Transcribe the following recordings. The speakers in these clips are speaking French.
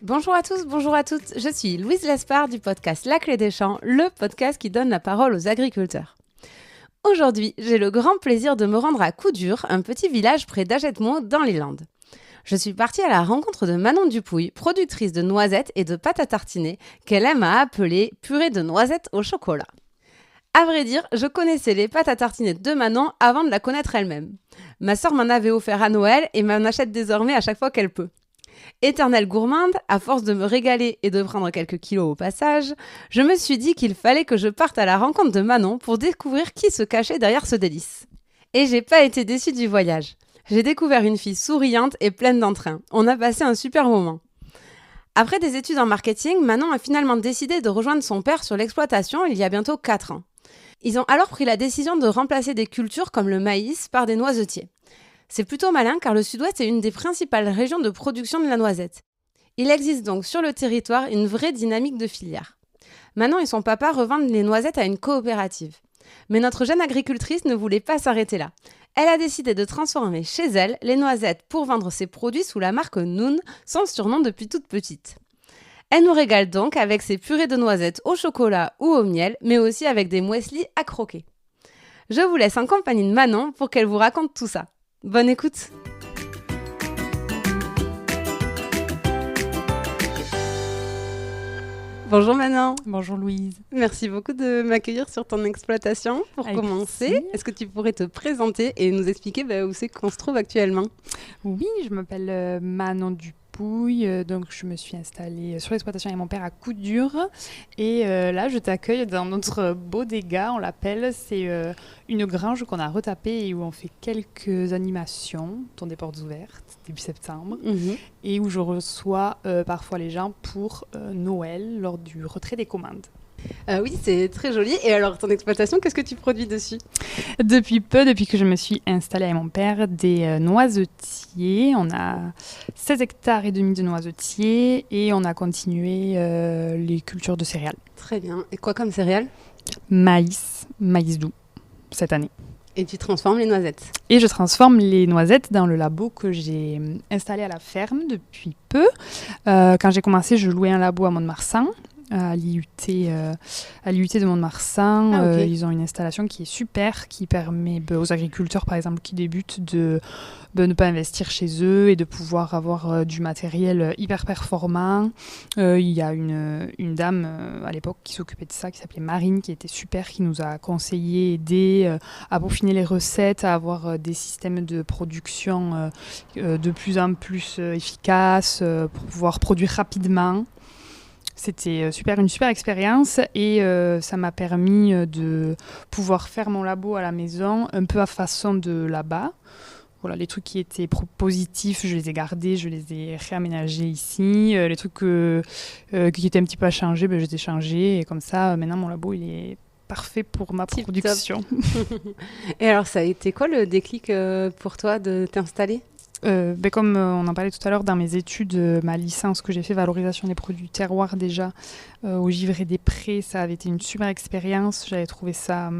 Bonjour à tous, bonjour à toutes, je suis Louise Lespard du podcast La Clé des Champs, le podcast qui donne la parole aux agriculteurs. Aujourd'hui, j'ai le grand plaisir de me rendre à Coudur, un petit village près d'Agetmont dans les Landes. Je suis partie à la rencontre de Manon Dupouille, productrice de noisettes et de pâtes à tartiner, qu'elle aime à appeler purée de noisettes au chocolat. À vrai dire, je connaissais les pâtes à tartiner de Manon avant de la connaître elle-même. Ma sœur m'en avait offert à Noël et m'en achète désormais à chaque fois qu'elle peut. Éternelle gourmande, à force de me régaler et de prendre quelques kilos au passage, je me suis dit qu'il fallait que je parte à la rencontre de Manon pour découvrir qui se cachait derrière ce délice. Et j'ai pas été déçue du voyage. J'ai découvert une fille souriante et pleine d'entrain. On a passé un super moment. Après des études en marketing, Manon a finalement décidé de rejoindre son père sur l'exploitation il y a bientôt 4 ans. Ils ont alors pris la décision de remplacer des cultures comme le maïs par des noisetiers. C'est plutôt malin car le Sud-Ouest est une des principales régions de production de la noisette. Il existe donc sur le territoire une vraie dynamique de filière. Manon et son papa revendent les noisettes à une coopérative. Mais notre jeune agricultrice ne voulait pas s'arrêter là. Elle a décidé de transformer chez elle les noisettes pour vendre ses produits sous la marque Noun, son surnom depuis toute petite. Elle nous régale donc avec ses purées de noisettes au chocolat ou au miel, mais aussi avec des mueslis à croquer. Je vous laisse en compagnie de Manon pour qu'elle vous raconte tout ça. Bonne écoute! Bonjour Manon. Bonjour Louise. Merci beaucoup de m'accueillir sur ton exploitation. Pour Avec commencer, plaisir. est-ce que tu pourrais te présenter et nous expliquer où c'est qu'on se trouve actuellement? Oui, je m'appelle Manon Dupouille, donc je me suis installée sur l'exploitation avec mon père à Coudur. Et là, je t'accueille dans notre bodega, on l'appelle. C'est une grange qu'on a retapée et où on fait quelques animations, dont des portes ouvertes, début septembre. Et où je reçois parfois les gens pour Noël, lors du retrait des commandes. Oui, c'est très joli. Et alors, ton exploitation, qu'est-ce que tu produis dessus? Depuis que je me suis installée avec mon père, des noisetiers. On a 16 hectares et demi de noisetiers et on a continué les cultures de céréales. Très bien. Et quoi comme céréales? Maïs doux, cette année. Et tu transformes les noisettes? Et je transforme les noisettes dans le labo que j'ai installé à la ferme depuis peu. Quand j'ai commencé, je louais un labo à Mont-de-Marsan. À l'IUT de Mont-de-Marsan. Okay. Ils ont une installation qui est super, qui permet aux agriculteurs, par exemple, qui débutent de ne pas investir chez eux et de pouvoir avoir du matériel hyper performant. Il y a une dame à l'époque qui s'occupait de ça, qui s'appelait Marine, qui était super, qui nous a conseillé, aidé à peaufiner les recettes, à avoir des systèmes de production de plus en plus efficaces pour pouvoir produire rapidement. C'était une super expérience et ça m'a permis de pouvoir faire mon labo à la maison un peu à façon de là-bas. Voilà, les trucs qui étaient positifs, je les ai gardés, je les ai réaménagés ici. Les trucs qui étaient un petit peu à changer, je les ai changés. Et comme ça, maintenant, mon labo, il est parfait pour ma production. Et alors, ça a été quoi le déclic pour toi de t'installer ? Comme on en parlait tout à l'heure, dans mes études, ma licence que j'ai fait, valorisation des produits du terroir déjà, au Givre et des Prés, ça avait été une super expérience. J'avais trouvé ça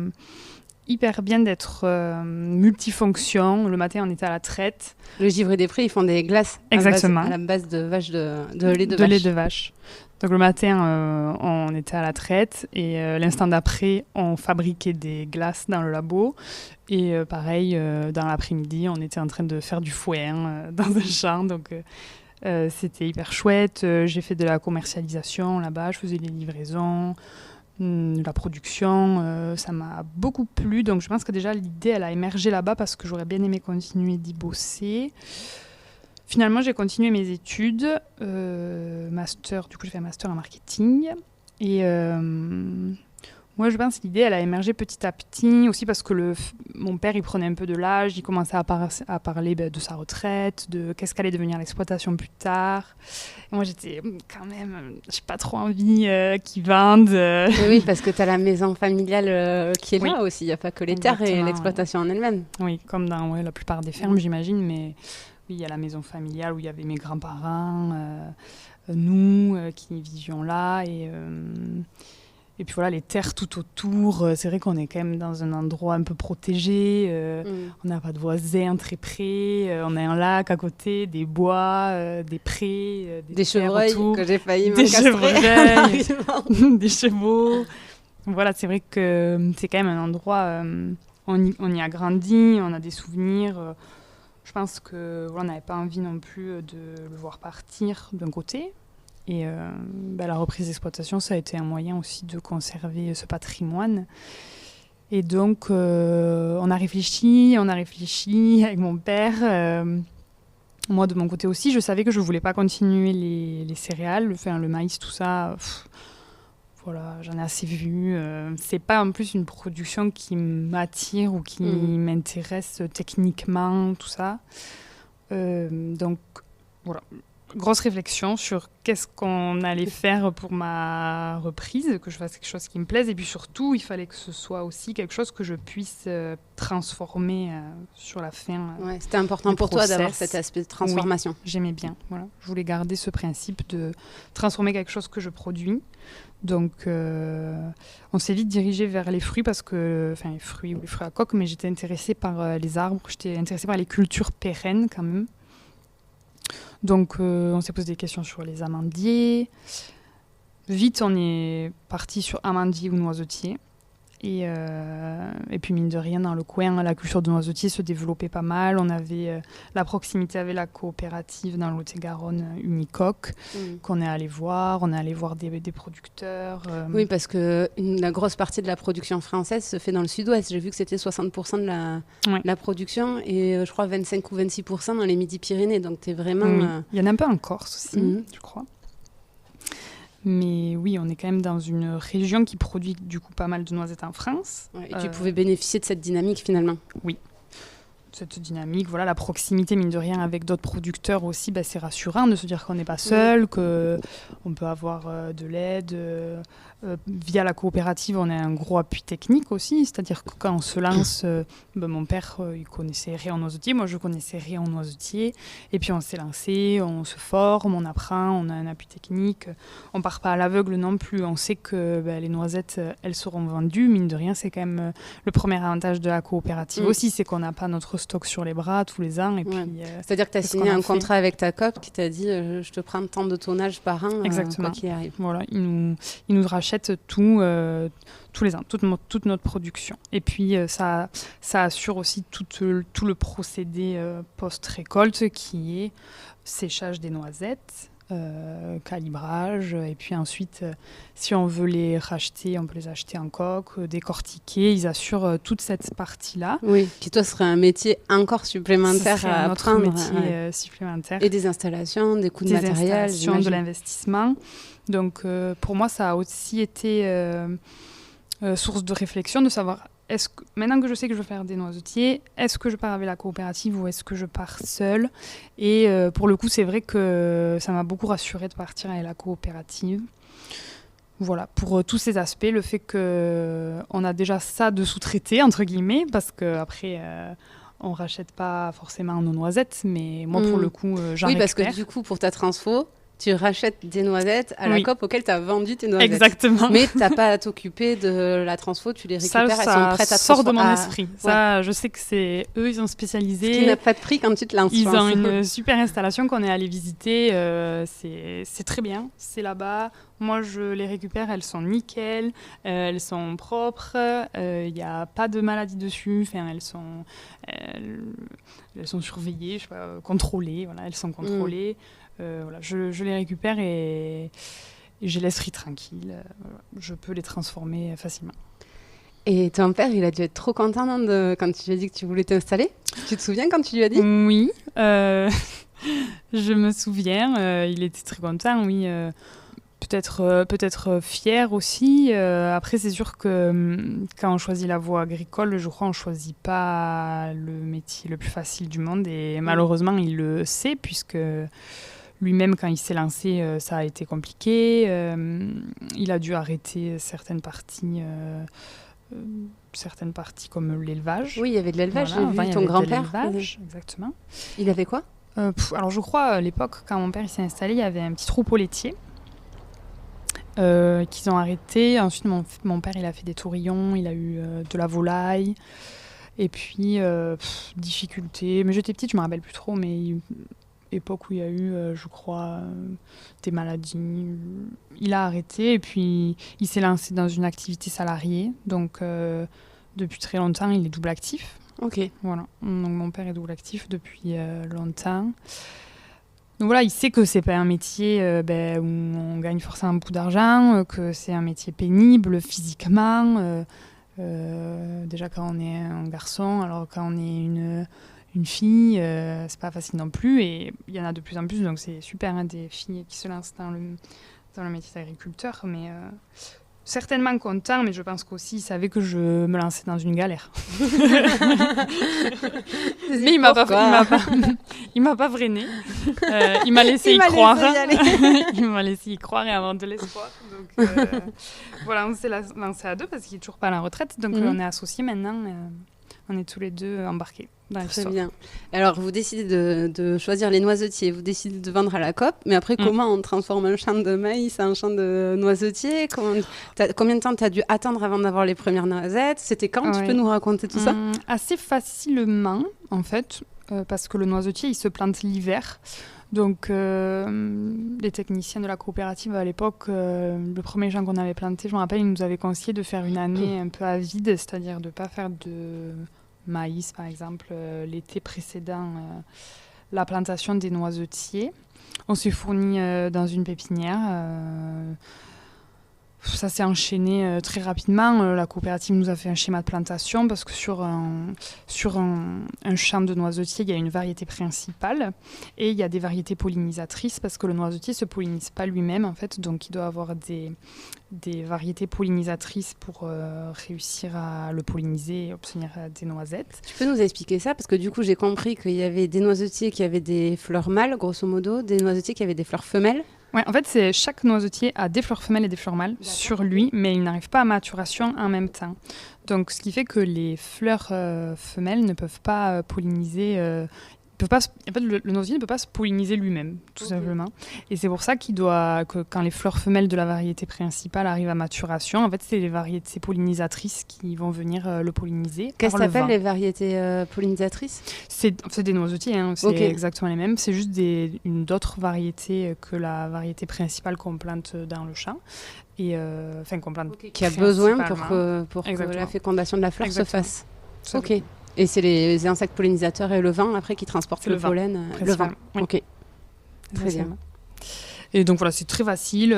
hyper bien d'être multifonction. Le matin, on était à la traite. Le Givre et des Prés, ils font des glaces. Exactement. À la base de lait de vache. Lait de vache. Donc le matin, on était à la traite et l'instant d'après, on fabriquait des glaces dans le labo. Et pareil, dans l'après-midi, on était en train de faire du foin dans un champ. Donc c'était hyper chouette. J'ai fait de la commercialisation là-bas, je faisais des livraisons, la production. Ça m'a beaucoup plu. Donc je pense que déjà l'idée, elle a émergé là-bas parce que j'aurais bien aimé continuer d'y bosser. Finalement, j'ai continué mes études, master, du coup j'ai fait un master en marketing et moi je pense que l'idée elle a émergé petit à petit aussi parce que mon père il prenait un peu de l'âge, il commençait à parler de sa retraite, de qu'est-ce qu'allait devenir l'exploitation plus tard. Et moi j'étais quand même, j'ai pas trop envie qu'ils vendent. Oui, parce que tu as la maison familiale qui est là aussi, il n'y a pas que les terres et l'exploitation en elle-même. Oui, comme dans la plupart des fermes j'imagine, mais... Oui, il y a la maison familiale où il y avait mes grands-parents, nous qui vivions là. Et puis voilà, les terres tout autour, c'est vrai qu'on est quand même dans un endroit un peu protégé, on n'a pas de voisins très près, on a un lac à côté, des bois, des prés, des chevreuils autour, que j'ai failli des m'encastrer. chevreuils, des chevaux. Voilà, c'est vrai que c'est quand même un endroit, on y a grandi, on a des souvenirs. Je pense que voilà, on n'avait pas envie non plus de le voir partir d'un côté. Et la reprise d'exploitation, ça a été un moyen aussi de conserver ce patrimoine. Et donc, on a réfléchi avec mon père. Moi, de mon côté aussi, je savais que je ne voulais pas continuer les céréales, le maïs, tout ça. Voilà, j'en ai assez vu. C'est pas en plus une production qui m'attire ou qui m'intéresse techniquement, tout ça. Donc, voilà. Grosse réflexion sur qu'est-ce qu'on allait faire pour ma reprise, que je fasse quelque chose qui me plaise. Et puis surtout, il fallait que ce soit aussi quelque chose que je puisse transformer sur la fin. Ouais, c'était important pour toi d'avoir cet aspect de transformation. Oui, j'aimais bien. Voilà. Je voulais garder ce principe de transformer quelque chose que je produis. Donc, on s'est vite dirigé vers les fruits les fruits ou les fruits à coque, mais j'étais intéressée par les arbres, j'étais intéressée par les cultures pérennes quand même. Donc, on s'est posé des questions sur les amandiers. Vite, on est parti sur amandiers ou noisetiers. Et puis, mine de rien, dans le coin, la culture de noisetiers se développait pas mal. On avait la proximité avec la coopérative dans le Lot-et-Garonne, Unicoque, qu'on est allé voir. On est allé voir des producteurs. Oui, parce que la grosse partie de la production française se fait dans le sud-ouest. J'ai vu que c'était 60% de la production et je crois 25 ou 26% dans les Midi-Pyrénées. Donc, tu es vraiment... Oui. Il y en a un peu en Corse aussi, je crois. Mais oui, on est quand même dans une région qui produit du coup pas mal de noisettes en France. Ouais, et tu pouvais bénéficier de cette dynamique finalement. Oui, cette dynamique, voilà, la proximité mine de rien avec d'autres producteurs aussi, c'est rassurant de se dire qu'on n'est pas seul, qu'on peut avoir de l'aide. Via la coopérative, on a un gros appui technique aussi, c'est-à-dire que quand on se lance, mon père il connaissait rien en noisetier, moi je connaissais rien en noisetier, et puis on s'est lancé, on se forme, on apprend, on a un appui technique, on part pas à l'aveugle non plus, on sait que les noisettes elles seront vendues, mine de rien c'est quand même le premier avantage de la coopérative aussi, c'est qu'on n'a pas notre stock sur les bras tous les ans. Et puis, c'est-à-dire que tu as signé un contrat avec ta coop qui t'a dit je te prends tant de tonnage par an, quoi qu'il arrive. Voilà, il nous rachète tout tous les ans, toute notre production. Et puis ça assure aussi tout le procédé post-récolte qui est séchage des noisettes, calibrage, et puis ensuite si on veut les racheter, on peut les acheter en coque, décortiquer. Ils assurent toute cette partie-là. Oui, qui toi serait un métier encore supplémentaire à apprendre. Métier supplémentaire. Et des installations, des coûts de matériel, de l'investissement. Donc pour moi ça a aussi été source de réflexion de savoir maintenant que je sais que je veux faire des noisetiers, est-ce que je pars avec la coopérative ou est-ce que je pars seule? Et pour le coup, c'est vrai que ça m'a beaucoup rassurée de partir avec la coopérative. Voilà, pour tous ces aspects, le fait qu'on a déjà ça de sous-traité, entre guillemets, parce qu'après, on ne rachète pas forcément nos noisettes, mais moi, pour le coup, j'en récupère. Oui, parce que du coup, pour ta transfo, tu rachètes des noisettes à la coop auquel tu as vendu tes noisettes. Exactement. Mais tu n'as pas à t'occuper de la transfo, tu les récupères, elles sont prêtes à transformer. Ça sort de mon esprit. Ça, je sais que c'est eux, ils ont spécialisé. Ce qui n'a pas de prix quand tu te lances. Ils ont une super installation qu'on est allé visiter. C'est très bien. C'est là-bas. Moi, je les récupère. Elles sont nickel. Elles sont propres. Il n'y a pas de maladie dessus. Enfin, elles sont surveillées, je sais pas, contrôlées. Voilà, elles sont contrôlées. Voilà, je les récupère et je les laisse tranquilles. Je peux les transformer facilement. Et ton père, il a dû être trop content quand tu lui as dit que tu voulais t'installer. Tu te souviens quand tu lui as dit? Oui, je me souviens. Il était très content, oui. Peut-être fier aussi. Après, c'est sûr que quand on choisit la voie agricole, je crois qu'on ne choisit pas le métier le plus facile du monde. Et malheureusement, il le sait, puisque lui-même, quand il s'est lancé, ça a été compliqué. Il a dû arrêter certaines parties comme l'élevage. Oui, il y avait de l'élevage. Voilà, j'ai vu ton grand-père. Exactement. Il avait quoi? Alors, je crois, à l'époque, quand mon père s'est installé, il y avait un petit troupeau laitier. qu'ils ont arrêté. Ensuite, mon père, il a fait des tourillons, il a eu de la volaille. Et puis, difficultés. Mais j'étais petite, je me rappelle plus trop, mais époque où il y a eu, je crois, des maladies. Il a arrêté et puis il s'est lancé dans une activité salariée. Donc, depuis très longtemps, il est double actif. Ok. Voilà. Donc, mon père est double actif depuis longtemps. Donc voilà, il sait que c'est pas un métier où on gagne forcément beaucoup d'argent, que c'est un métier pénible physiquement. Déjà quand on est un garçon, alors quand on est une fille, c'est pas facile non plus. Et il y en a de plus en plus, donc c'est super, hein, des filles qui se lancent dans le métier d'agriculteur. Mais certainement content, mais je pense qu'aussi il savait que je me lançais dans une galère. Mais il m'a pas freiné. Il m'a laissé y croire. Il m'a laissé y croire et avoir de l'espoir. Donc voilà, on s'est lancé à deux parce qu'il est toujours pas à la retraite. Donc on est associés maintenant. On est tous les deux embarqués dans l'histoire. Très bien. Alors, vous décidez de choisir les noisetiers, vous décidez de vendre à la COP, mais après, comment on transforme un champ de maïs en champ de noisetiers? Combien de temps tu as dû attendre avant d'avoir les premières noisettes? C'était quand? Tu peux nous raconter tout ça? Assez facilement, en fait, parce que le noisetier, il se plante l'hiver. Donc, les techniciens de la coopérative à l'époque, le premier champ qu'on avait planté, je me rappelle, ils nous avaient conseillé de faire une année un peu à vide, c'est-à-dire de ne pas faire de maïs, par exemple, l'été précédent la plantation des noisetiers. On s'est fourni dans une pépinière. Ça s'est enchaîné très rapidement. La coopérative nous a fait un schéma de plantation parce que sur un champ de noisetiers, il y a une variété principale et il y a des variétés pollinisatrices parce que le noisetier ne se pollinise pas lui-même, en fait. Donc, il doit avoir des variétés pollinisatrices pour réussir à le polliniser et obtenir des noisettes. Tu peux nous expliquer ça? Parce que du coup, j'ai compris qu'il y avait des noisetiers qui avaient des fleurs mâles, grosso modo, des noisetiers qui avaient des fleurs femelles. Ouais, en fait, chaque noisetier a des fleurs femelles et des fleurs mâles sur lui, mais il n'arrive pas à maturation en même temps. Donc, ce qui fait que les fleurs femelles ne peuvent pas polliniser. Le noisetier ne peut pas se polliniser lui-même, tout simplement. Et c'est pour ça que quand les fleurs femelles de la variété principale arrivent à maturation, en fait, c'est les variétés pollinisatrices qui vont venir le polliniser. Qu'est-ce que ça s'appelle les variétés pollinisatrices? C'est des noisetiers, hein, c'est exactement les mêmes. C'est juste d'autres variétés que la variété principale qu'on plante dans le champ. Qu'on plante qui a besoin pour que la fécondation de la fleur se fasse. Ok. Et c'est les insectes pollinisateurs et le vent après qui transportent le pollen. Le vent. Oui. Ok. Très bien. Et donc voilà, c'est très facile.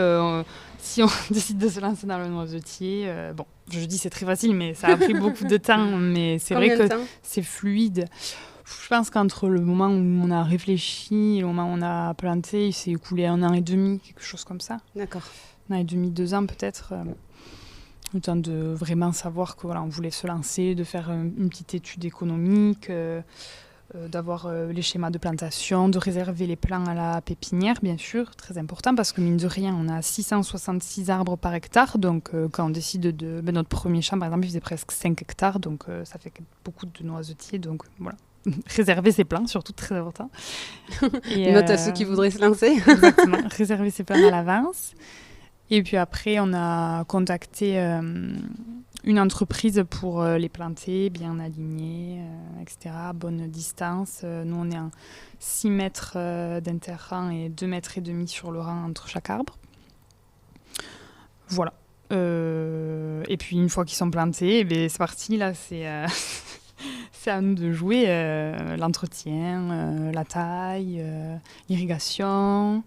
Si on décide de se lancer dans le noisetier, je dis c'est très facile, mais ça a pris beaucoup de temps. Mais c'est vrai que c'est fluide. Je pense qu'entre le moment où on a réfléchi et le moment où on a planté, il s'est écoulé 1 an et demi, quelque chose comme ça. D'accord. 1 an et demi, 2 ans peut-être. Le temps de vraiment savoir que on voulait se lancer, de faire une petite étude économique, d'avoir les schémas de plantation, de réserver les plants à la pépinière, bien sûr, très important, parce que mine de rien, on a 666 arbres par hectare, donc quand on décide notre premier champ, par exemple, il faisait presque 5 hectares, donc ça fait beaucoup de noisetiers, donc voilà. Réserver ses plants, surtout très important. Note à ceux qui voudraient se lancer. Exactement, réserver ses plants à l'avance. Et puis après, on a contacté une entreprise pour les planter, bien alignés, etc., bonne distance. Nous, on est à 6 mètres d'interrang et 2,5 mètres sur le rang entre chaque arbre. Voilà. Et puis, une fois qu'ils sont plantés, c'est parti. Là, c'est à nous de jouer l'entretien, la taille, l'irrigation.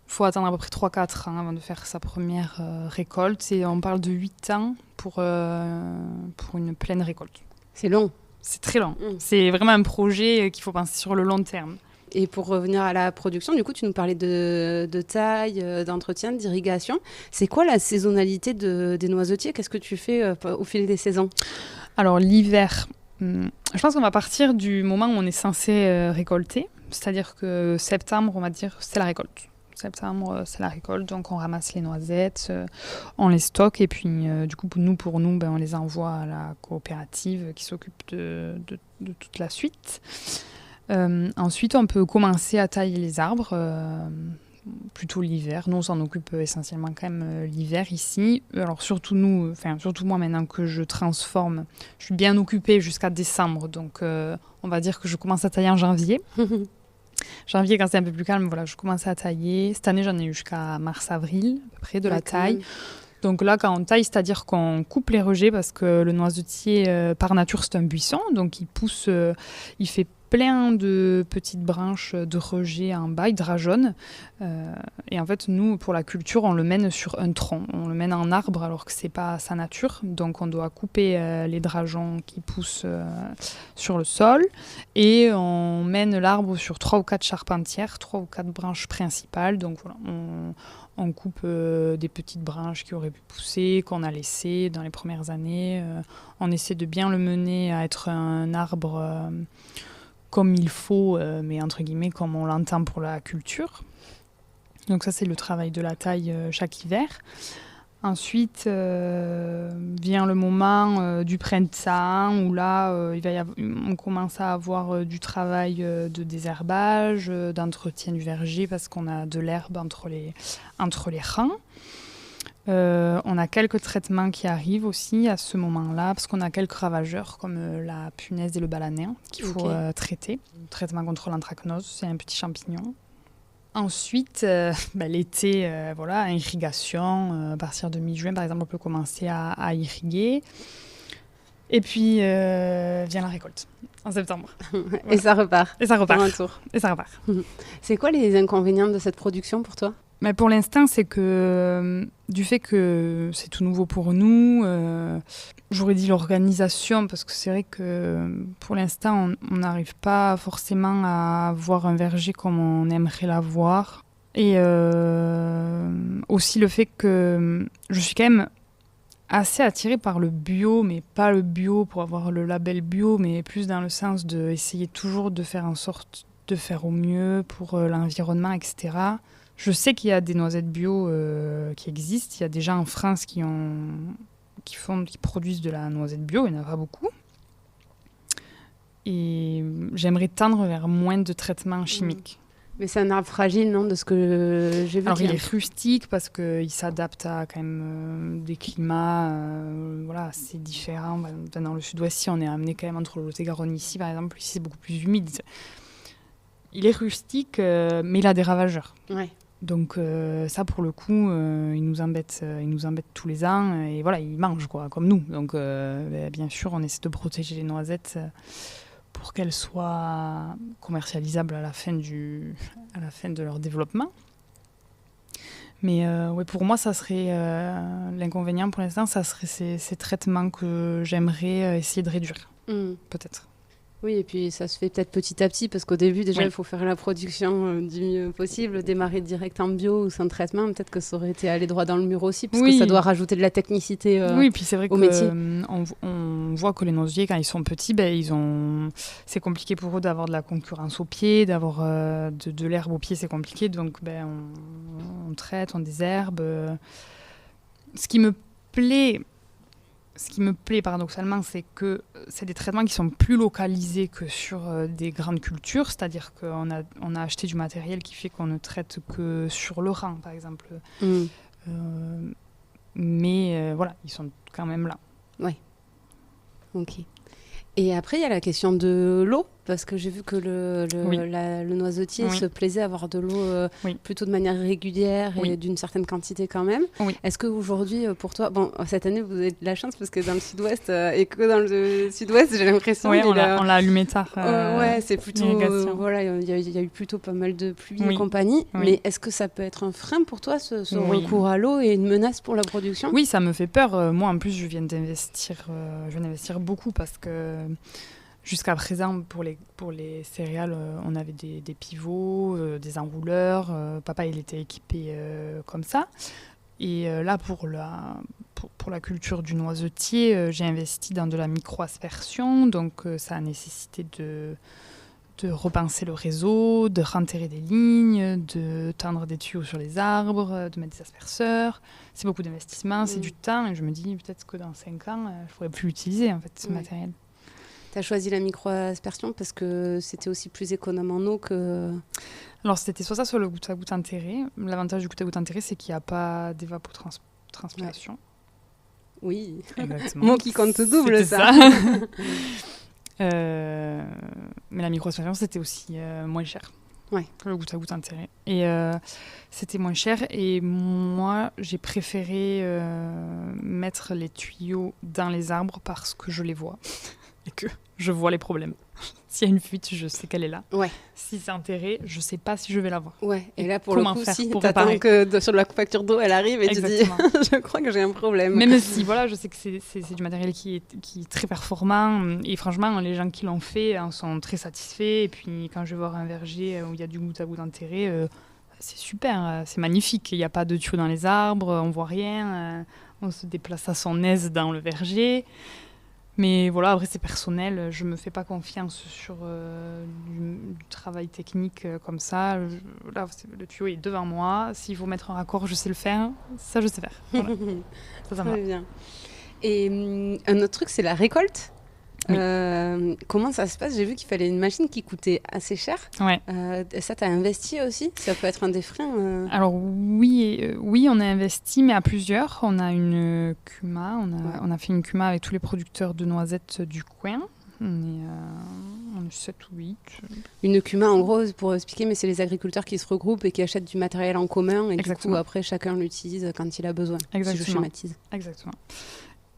Il faut attendre à peu près 3-4 ans avant de faire sa première récolte. On parle de 8 ans pour une pleine récolte. C'est long. C'est très long. C'est vraiment un projet qu'il faut penser sur le long terme. Et pour revenir à la production, du coup, tu nous parlais de taille, d'entretien, d'irrigation. C'est quoi la saisonnalité des noisetiers? Qu'est-ce que tu fais au fil des saisons? Alors, l'hiver, je pense qu'on va partir du moment où on est censé récolter. C'est-à-dire que septembre, on va dire, c'est la récolte. Septembre, c'est la récolte, donc on ramasse les noisettes, on les stocke et puis du coup pour nous, on les envoie à la coopérative qui s'occupe de toute la suite. Ensuite, on peut commencer à tailler les arbres plutôt l'hiver. Nous, on s'en occupe essentiellement quand même l'hiver ici. Alors surtout moi maintenant que je transforme, je suis bien occupée jusqu'à décembre. Donc on va dire que je commence à tailler en janvier. Janvier, quand c'est un peu plus calme, voilà, je commence à tailler. Cette année, j'en ai eu jusqu'à mars-avril, à peu près, de la taille. Donc là, quand on taille, c'est-à-dire qu'on coupe les rejets parce que le noisetier, par nature, c'est un buisson. Donc il pousse, il fait plein de petites branches de rejets en bas, il drageonne. Et en fait, nous, pour la culture, on le mène sur un tronc. On le mène en arbre alors que ce n'est pas sa nature. Donc on doit couper les drageons qui poussent sur le sol. Et on mène l'arbre sur 3 ou 4 charpentières, 3 ou 4 branches principales. Donc voilà, on coupe des petites branches qui auraient pu pousser, qu'on a laissées dans les premières années. On essaie de bien le mener à être un arbre comme il faut, mais entre guillemets comme on l'entend pour la culture. Donc ça, c'est le travail de la taille chaque hiver. Ensuite vient le moment du printemps où là, on commence à avoir du travail de désherbage, d'entretien du verger parce qu'on a de l'herbe entre les rangs. On a quelques traitements qui arrivent aussi à ce moment-là parce qu'on a quelques ravageurs comme la punaise et le balanéen qu'il faut traiter. Traitement contre l'anthracnose, c'est un petit champignon. Ensuite, l'été, irrigation. À partir de mi-juin, par exemple, on peut commencer à irriguer. Et puis, vient la récolte, en septembre. Voilà. Et ça repart. Pour un tour. Et ça repart. C'est quoi les inconvénients de cette production pour toi ? Mais pour l'instant, c'est que du fait que c'est tout nouveau pour nous, j'aurais dit l'organisation, parce que c'est vrai que pour l'instant, on n'arrive pas forcément à voir un verger comme on aimerait l'avoir. Et aussi le fait que je suis quand même assez attirée par le bio, mais pas le bio pour avoir le label bio, mais plus dans le sens d'essayer toujours de faire en sorte de faire au mieux pour l'environnement, etc. Je sais qu'il y a des noisettes bio qui existent. Il y a des gens en France qui produisent de la noisette bio. Il n'y en a pas beaucoup. Et j'aimerais tendre vers moins de traitements chimiques. Mais c'est un arbre fragile, non, de ce que j'ai vu. Alors, il est rustique parce qu'il s'adapte à quand même des climats assez différents. Dans le sud-ouest, si on est amené quand même entre le Lot-et-Garonne ici, par exemple, ici c'est beaucoup plus humide. Il est rustique, mais il a des ravageurs. Ouais. Donc ça, pour le coup, il nous embête tous les ans. Et voilà, il mange, quoi, comme nous. Donc bien sûr, on essaie de protéger les noisettes pour qu'elles soient commercialisables à la fin de leur développement. Mais pour moi, ça serait l'inconvénient pour l'instant, ça serait ces traitements que j'aimerais essayer de réduire, peut-être. Oui, et puis ça se fait peut-être petit à petit, parce qu'au début, déjà, il faut faire la production du mieux possible, démarrer direct en bio ou sans traitement. Peut-être que ça aurait été aller droit dans le mur aussi, parce que ça doit rajouter de la technicité Oui, puis c'est vrai au métier. On voit que les noisiers, quand ils sont petits, c'est compliqué pour eux d'avoir de la concurrence au pied, d'avoir de l'herbe au pied, c'est compliqué. Donc, on traite, on désherbe. Ce qui me plaît paradoxalement, c'est que c'est des traitements qui sont plus localisés que sur des grandes cultures, c'est-à-dire qu'on a acheté du matériel qui fait qu'on ne traite que sur le rang, par exemple. Mais ils sont quand même là. Oui. Ok. Et après, il y a la question de l'eau, parce que j'ai vu que le noisetier se plaisait à avoir de l'eau plutôt de manière régulière et d'une certaine quantité quand même. Oui. Est-ce qu'aujourd'hui, pour toi, cette année, vous avez de la chance, parce que dans le sud-ouest, et que dans le sud-ouest, j'ai l'impression on l'a allumé tard. C'est plutôt... il y a eu plutôt pas mal de pluie et compagnie. Oui. Mais est-ce que ça peut être un frein pour toi, ce recours à l'eau, et une menace pour la production ? Oui, ça me fait peur. Moi, en plus, je viens d'investir beaucoup, parce que jusqu'à présent, pour les céréales, on avait des pivots, des enrouleurs. Papa, il était équipé comme ça. Et là, pour la culture du noisetier, j'ai investi dans de la micro-aspersion. Donc, ça a nécessité de repenser le réseau, de renterrer des lignes, de tendre des tuyaux sur les arbres, de mettre des asperceurs. C'est beaucoup d'investissement, c'est du temps. Et je me dis, peut-être que dans 5 ans, je ne pourrais plus l'utiliser, en fait, ce matériel. Tu as choisi la micro-aspersion parce que c'était aussi plus économe en eau que... Alors, c'était soit ça, soit le goutte à goutte enterré. L'avantage du goutte à goutte enterré, c'est qu'il n'y a pas d'évapotranspiration. Oui, Exactement. Mot qui compte double, ça. Mais la micro-aspersion, c'était aussi moins cher. Ouais. Le goutte à goutte enterré. Et c'était moins cher. Et moi, j'ai préféré mettre les tuyaux dans les arbres parce que je les vois et que je vois les problèmes. S'il y a une fuite, je sais qu'elle est là. Ouais. Si c'est enterré, je sais pas si je vais l'avoir. Ouais. Et là, pour le coup, faire si pour t'attends réparer que sur la facture d'eau, elle arrive et Exactement. tu dis, je crois que j'ai un problème. Même si, voilà, je sais que c'est du matériel qui est très performant. Et franchement, les gens qui l'ont fait en sont très satisfaits. Et puis, quand je vais voir un verger où il y a du goutte à goutte enterré, c'est super, c'est magnifique. Il n'y a pas de tuyaux dans les arbres, on voit rien. On se déplace à son aise dans le verger. Mais voilà, après c'est personnel, je me fais pas confiance sur du travail technique comme ça. Là, le tuyau est devant moi, s'il faut mettre un raccord, je sais le faire, ça je sais faire. Voilà. ça Très bien. Et un autre truc, c'est la récolte. Oui. Comment ça se passe? J'ai vu qu'il fallait une machine qui coûtait assez cher. Ouais. Ça, tu as investi aussi? Ça peut être un des freins Alors oui, on a investi, mais à plusieurs. On a une CUMA, on a fait une CUMA avec tous les producteurs de noisettes du coin. On est 7 ou 8. Une CUMA, en gros, pour expliquer, mais c'est les agriculteurs qui se regroupent et qui achètent du matériel en commun. Et Exactement. du coup, après, chacun l'utilise quand il a besoin. Exactement. Si je schématise. Exactement.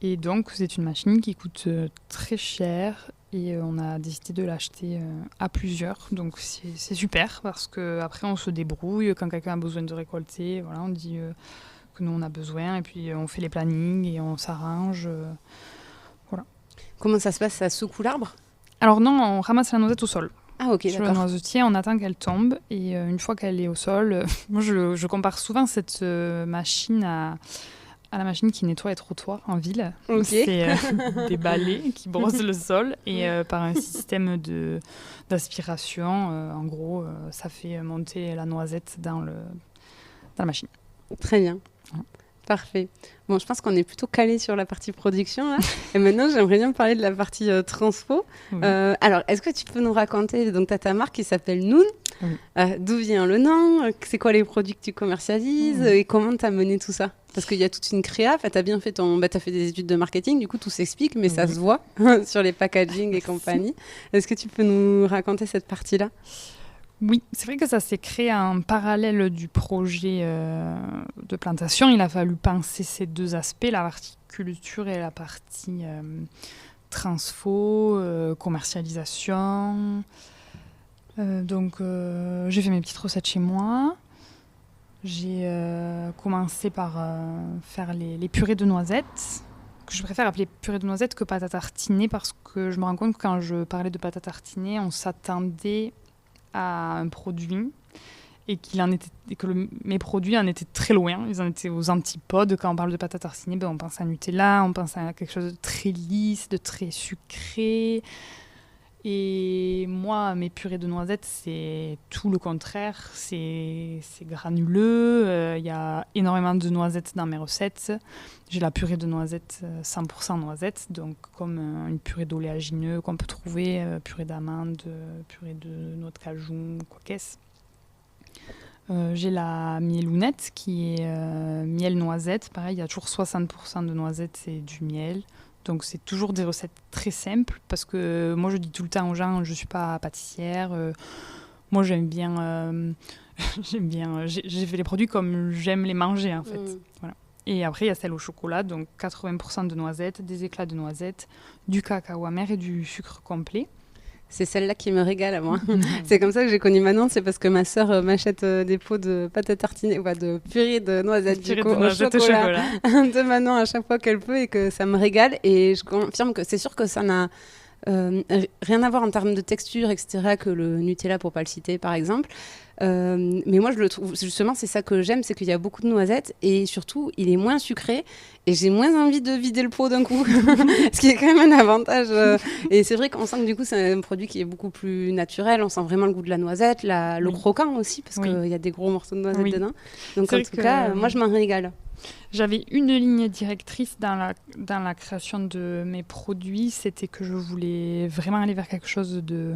Et donc, c'est une machine qui coûte très cher et on a décidé de l'acheter à plusieurs. Donc, c'est super parce qu'après, on se débrouille. Quand quelqu'un a besoin de récolter, voilà, on dit que nous, on a besoin et puis on fait les plannings et on s'arrange. Voilà. Comment ça se passe? Ça secoue l'arbre? Alors non, on ramasse la noisette au sol. Ah ok, Sur le d'accord. noisetier, on attend qu'elle tombe et une fois qu'elle est au sol, moi, je compare souvent cette machine à la machine qui nettoie les trottoirs en ville. Ok. C'est des balais qui brossent le sol et par un système d'aspiration, en gros, ça fait monter la noisette dans la machine. Très bien. Parfait. Bon, je pense qu'on est plutôt calé sur la partie production, là. Et maintenant, j'aimerais bien parler de la partie transfo. Oui. Alors, est-ce que tu peux nous raconter, donc tu as ta marque qui s'appelle Noon. Oui. D'où vient le nom? C'est quoi les produits que tu commercialises? Et comment tu as mené tout ça? Parce qu'il y a toute une créa. Tu as bien fait t'as fait des études de marketing, du coup, tout s'explique, mais ça se voit sur les packaging et compagnie. Est-ce que tu peux nous raconter cette partie-là? Oui, c'est vrai que ça s'est créé en parallèle du projet de plantation. Il a fallu penser ces deux aspects, la partie culture et la partie transfo, commercialisation. Donc, j'ai fait mes petites recettes chez moi. J'ai commencé par faire les purées de noisettes, que je préfère appeler purée de noisettes que pâte à tartiner, parce que je me rends compte que quand je parlais de pâte à tartiner, on s'attendait à un produit et mes produits en étaient très loin. Ils en étaient aux antipodes. Quand on parle de pâte à tartiner, on pense à Nutella, on pense à quelque chose de très lisse, de très sucré. Et moi, mes purées de noisettes, c'est tout le contraire. C'est granuleux. Il y a énormément de noisettes dans mes recettes. J'ai la purée de noisettes 100% noisettes, donc comme une purée d'oléagineux qu'on peut trouver, purée d'amandes, purée de noix de cajou, quoi qu'est-ce. J'ai la mielounette qui est miel noisette. Pareil, il y a toujours 60% de noisettes et du miel. Donc c'est toujours des recettes très simples parce que moi je dis tout le temps aux gens, je ne suis pas pâtissière. Moi j'aime bien, j'ai fait les produits comme j'aime les manger en fait. Voilà. Et après il y a celle au chocolat, donc 80% de noisettes, des éclats de noisettes, du cacao amer et du sucre complet. C'est celle-là qui me régale à moi. C'est comme ça que j'ai connu Manon, c'est parce que ma sœur m'achète des pots de pâte à tartiner, de purée de noisettes, au chocolat de Manon à chaque fois qu'elle peut et que ça me régale. Et je confirme que c'est sûr que ça n'a rien à voir en termes de texture, etc., que le Nutella, pour pas le citer, par exemple. Mais moi, je le trouve, justement, c'est ça que j'aime, c'est qu'il y a beaucoup de noisettes et surtout, il est moins sucré et j'ai moins envie de vider le pot d'un coup, ce qui est quand même un avantage. Et c'est vrai qu'on sent que du coup, c'est un produit qui est beaucoup plus naturel. On sent vraiment le goût de la noisette, le croquant aussi, parce qu'il y a des gros morceaux de noisette dedans. Donc, en tout cas, moi, je m'en régale. J'avais une ligne directrice dans la création de mes produits, c'était que je voulais vraiment aller vers quelque chose de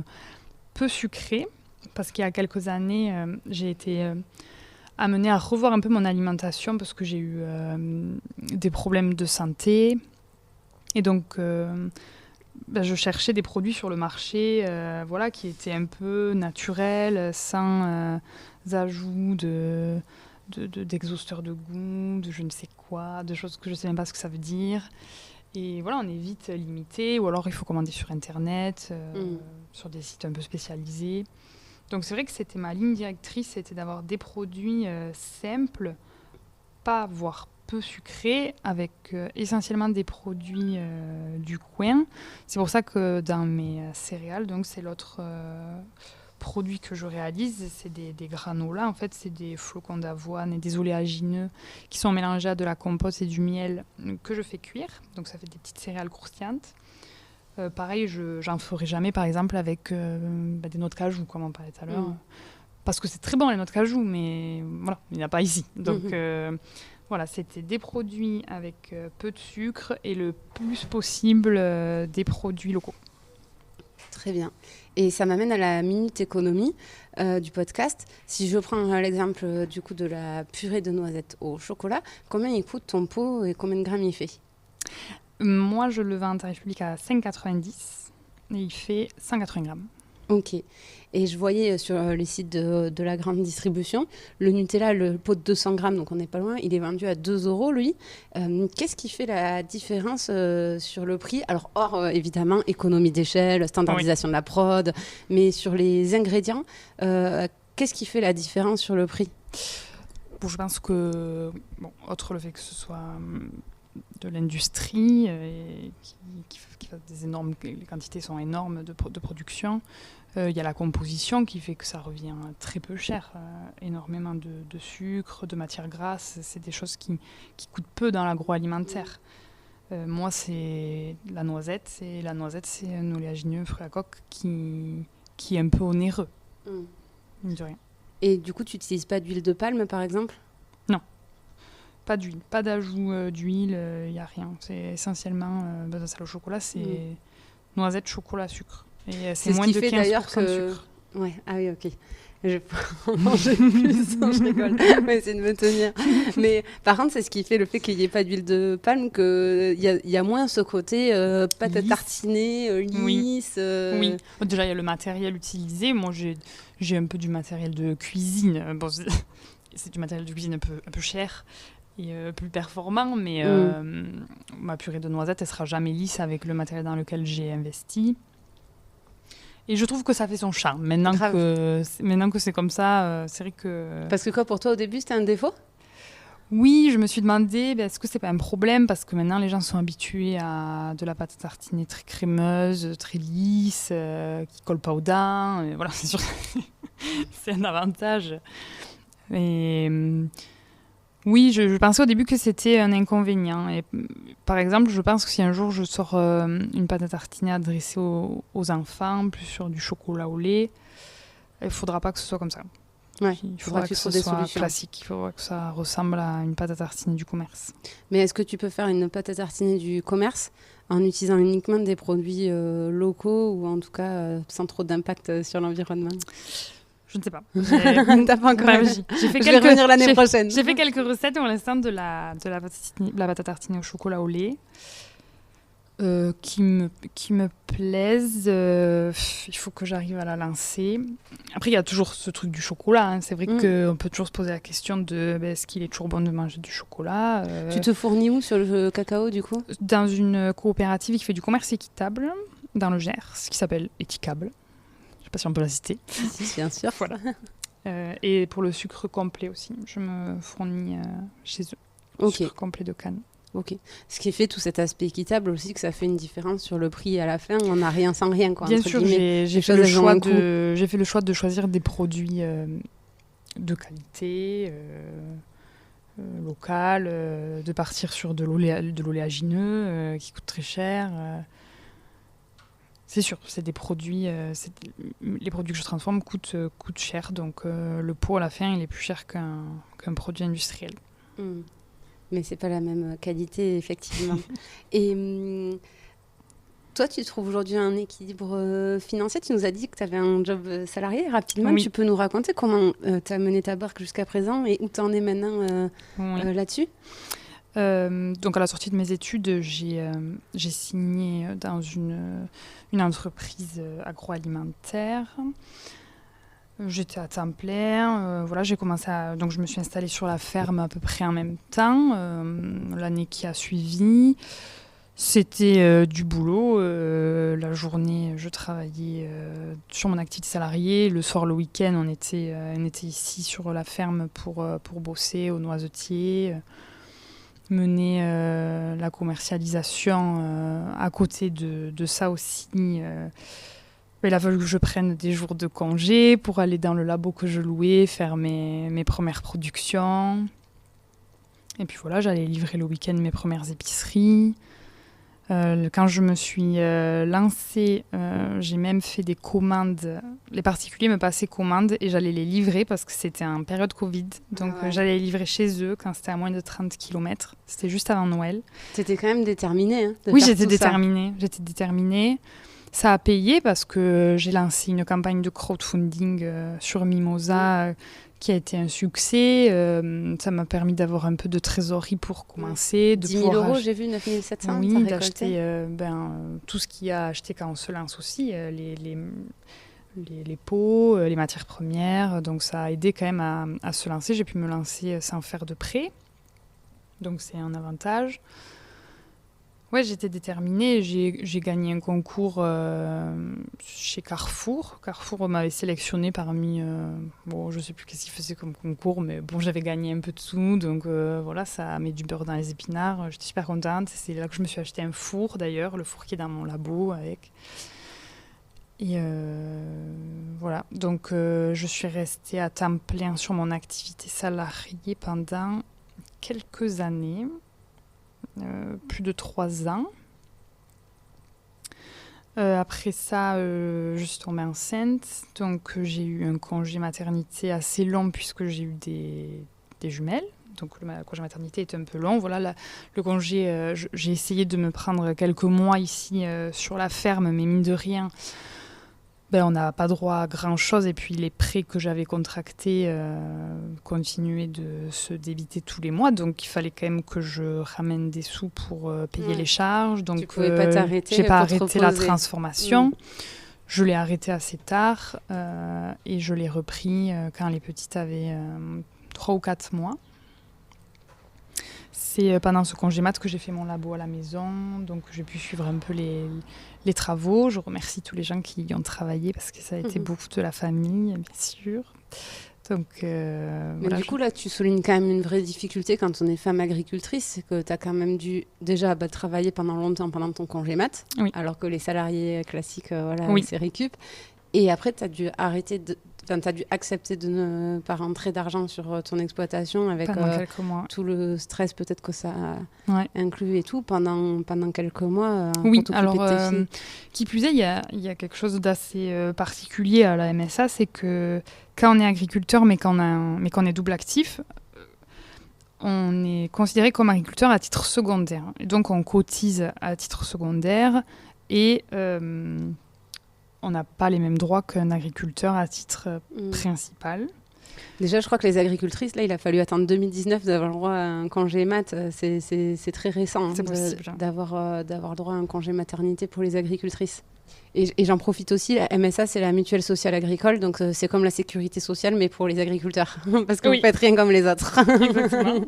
peu sucré. Parce qu'il y a quelques années, j'ai été amenée à revoir un peu mon alimentation parce que j'ai eu des problèmes de santé. Et donc, je cherchais des produits sur le marché qui étaient un peu naturels, sans ajout d'exhausteurs de goût, de je ne sais quoi, de choses que je ne sais même pas ce que ça veut dire. Et voilà, on est vite limité. Ou alors, il faut commander sur Internet, sur des sites un peu spécialisés. Donc c'est vrai que c'était ma ligne directrice, c'était d'avoir des produits simples, voire peu sucrés, avec essentiellement des produits du coin. C'est pour ça que dans mes céréales, donc c'est l'autre produit que je réalise, c'est des granolas. En fait, c'est des flocons d'avoine et des oléagineux qui sont mélangés à de la compote et du miel que je fais cuire. Donc ça fait des petites céréales croustillantes. Pareil, j'en ferai jamais, par exemple, avec des noix de cajou, comme on parlait tout à l'heure. Parce que c'est très bon, les noix de cajou, mais voilà, il n'y en a pas ici. Donc voilà, c'était des produits avec peu de sucre et le plus possible des produits locaux. Très bien. Et ça m'amène à la minute économie du podcast. Si je prends l'exemple du coup de la purée de noisettes au chocolat, combien il coûte ton pot et combien de grammes il fait ? Moi, je le vends en tarif public à 5,90 et il fait 180 grammes. Ok. Et je voyais sur les sites de la grande distribution, le Nutella, le pot de 200 grammes, donc on n'est pas loin, il est vendu à 2 €, lui. Qu'est-ce qui fait la différence sur le prix ? Alors, hors, évidemment, économie d'échelle, standardisation de la prod, mais sur les ingrédients, qu'est-ce qui fait la différence sur le prix ? Je pense que, outre le fait que ce soit de l'industrie qui fait des énormes, les quantités sont énormes de production. Il y a la composition qui fait que ça revient très peu cher. Énormément de sucre, de matière grasse, c'est des choses qui coûtent peu dans l'agroalimentaire. Moi, c'est la noisette. C'est un oléagineux fruit à coque qui est un peu onéreux. De rien. Et du coup, tu n'utilises pas d'huile de palme, par exemple ? Non. Pas d'huile, pas d'ajout d'huile, il n'y a rien. C'est essentiellement, dans la salle au chocolat, c'est noisette, chocolat, sucre. Et c'est moins de 15% de sucre. Ouais. Ah oui, ok. Je vais en manger plus, je rigole. On va essayer de me tenir. Mais par contre, c'est ce qui fait le fait qu'il n'y ait pas d'huile de palme, qu'il y a moins ce côté pâte à tartiner, lisse. Oui. Déjà, il y a le matériel utilisé. Moi, j'ai un peu du matériel de cuisine. C'est du matériel de cuisine un peu cher et plus performant, mais ma purée de noisettes, elle ne sera jamais lisse avec le matériel dans lequel j'ai investi. Et je trouve que ça fait son charme. Maintenant que c'est comme ça, c'est vrai que... Parce que quoi, pour toi, au début, c'était un défaut ? Oui, je me suis demandé, est-ce que c'est pas un problème ? Parce que maintenant, les gens sont habitués à de la pâte à tartiner très crémeuse, très lisse, qui colle pas aux dents. Et voilà, c'est sûr que c'est un avantage. Et... Oui, je pensais au début que c'était un inconvénient. Et, par exemple, je pense que si un jour je sors une pâte à tartiner adressée aux enfants, plus sur du chocolat au lait, il ne faudra pas que ce soit comme ça. Ouais, il faudra que ce soit classique. Il faudra que ça ressemble à une pâte à tartiner du commerce. Mais est-ce que tu peux faire une pâte à tartiner du commerce en utilisant uniquement des produits locaux ou en tout cas sans trop d'impact sur l'environnement ? Je ne sais pas. T'as pas encore réfléchi. Je vais revenir l'année prochaine. J'ai fait quelques recettes pour l'instant de la pâte à tartiner au chocolat au lait qui me plaisent. Il faut que j'arrive à la lancer. Après, il y a toujours ce truc du chocolat. Hein. C'est vrai qu'on peut toujours se poser la question de est-ce qu'il est toujours bon de manger du chocolat Tu te fournis où sur le cacao du coup ? Dans une coopérative qui fait du commerce équitable dans le Gers, qui s'appelle Éticable. Je ne sais pas si on peut la citer. Si, bien sûr. Voilà. Et pour le sucre complet aussi, je me fournis chez eux. Okay. Sucre complet de canne. Ok. Ce qui fait tout cet aspect équitable aussi, que ça fait une différence sur le prix à la fin. On n'a rien sans rien. Quoi, bien sûr, j'ai fait le choix de choisir des produits de qualité, local, de partir sur de l'oléagineux qui coûte très cher. C'est sûr, c'est des produits, les produits que je transforme coûtent cher, donc le pot à la fin il est plus cher qu'un produit industriel. Mais c'est pas la même qualité effectivement. Et toi, tu trouves aujourd'hui un équilibre financier? Tu nous as dit que tu avais un job salarié. Rapidement, tu peux nous raconter comment tu as mené ta barque jusqu'à présent et où tu en es maintenant là-dessus? Donc à la sortie de mes études, j'ai signé dans une entreprise agroalimentaire. J'étais à temps plein. J'ai commencé donc je me suis installée sur la ferme à peu près en même temps. L'année qui a suivi, c'était du boulot. La journée, je travaillais sur mon activité salariée. Le soir, le week-end, on était ici sur la ferme pour bosser aux noisetiers. Mener la commercialisation à côté de ça aussi. Il a fallu que je prenne des jours de congé pour aller dans le labo que je louais, faire mes premières productions. Et puis voilà, j'allais livrer le week-end mes premières épiceries. Quand je me suis lancée, j'ai même fait des commandes. Les particuliers me passaient commande et j'allais les livrer parce que c'était en période Covid. Donc j'allais les livrer chez eux quand c'était à moins de 30 km. C'était juste avant Noël. Tu étais quand même déterminée Oui, j'étais déterminée. Ça a payé parce que j'ai lancé une campagne de crowdfunding sur Mimosa qui a été un succès. Ça m'a permis d'avoir un peu de trésorerie pour commencer. 10 000 euros, j'ai vu, 9 700. Oui, d'acheter tout ce qu'il y a à acheter quand on se lance aussi, les pots, les matières premières. Donc ça a aidé quand même à se lancer. J'ai pu me lancer sans faire de prêt. Donc c'est un avantage. Ouais, j'étais déterminée. J'ai gagné un concours chez Carrefour. Carrefour m'avait sélectionnée parmi... je ne sais plus qu'est-ce qu'il faisait comme concours, mais bon, j'avais gagné un peu de sous. Donc voilà, ça a mis du beurre dans les épinards. J'étais super contente. C'est là que je me suis acheté un four, d'ailleurs, le four qui est dans mon labo avec. Et voilà, donc je suis restée à temps plein sur mon activité salariée pendant quelques années. Plus de 3 ans. Après ça, je suis tombée enceinte. Donc, j'ai eu un congé maternité assez long puisque j'ai eu des jumelles. Donc, le congé maternité est un peu long. Voilà, le congé, j'ai essayé de me prendre quelques mois ici sur la ferme, mais mine de rien, on n'a pas droit à grand-chose. Et puis, les prêts que j'avais contractés continuaient de se débiter tous les mois. Donc, il fallait quand même que je ramène des sous pour payer les charges. Donc, tu pouvais pas t'arrêter. J'ai pas arrêté la transformation. Je l'ai arrêtée assez tard et je l'ai repris quand les petites avaient 3 ou 4 mois. C'est pendant ce congé mat que j'ai fait mon labo à la maison, donc j'ai pu suivre un peu les travaux. Je remercie tous les gens qui y ont travaillé parce que ça a été beaucoup de la famille, bien sûr. Donc, mais du coup, là, tu soulignes quand même une vraie difficulté quand on est femme agricultrice, c'est que tu as quand même dû déjà travailler pendant longtemps pendant ton congé mat, alors que les salariés classiques, c'est récup. Et après, tu as dû arrêter t'as dû accepter de ne pas rentrer d'argent sur ton exploitation avec tout le stress peut-être que ça inclut et tout pendant quelques mois. Oui, alors qui plus est, il y a quelque chose d'assez particulier à la MSA, c'est que quand on est agriculteur mais qu'on est double actif, on est considéré comme agriculteur à titre secondaire. Et donc on cotise à titre secondaire et on n'a pas les mêmes droits qu'un agriculteur à titre principal. Déjà, je crois que les agricultrices, là, il a fallu attendre 2019 d'avoir le droit à un congé mat. C'est très récent d'avoir le droit à un congé maternité pour les agricultrices. Et j'en profite aussi, la MSA, c'est la mutuelle sociale agricole, donc c'est comme la sécurité sociale, mais pour les agriculteurs, parce que vous ne faites rien comme les autres. Exactement.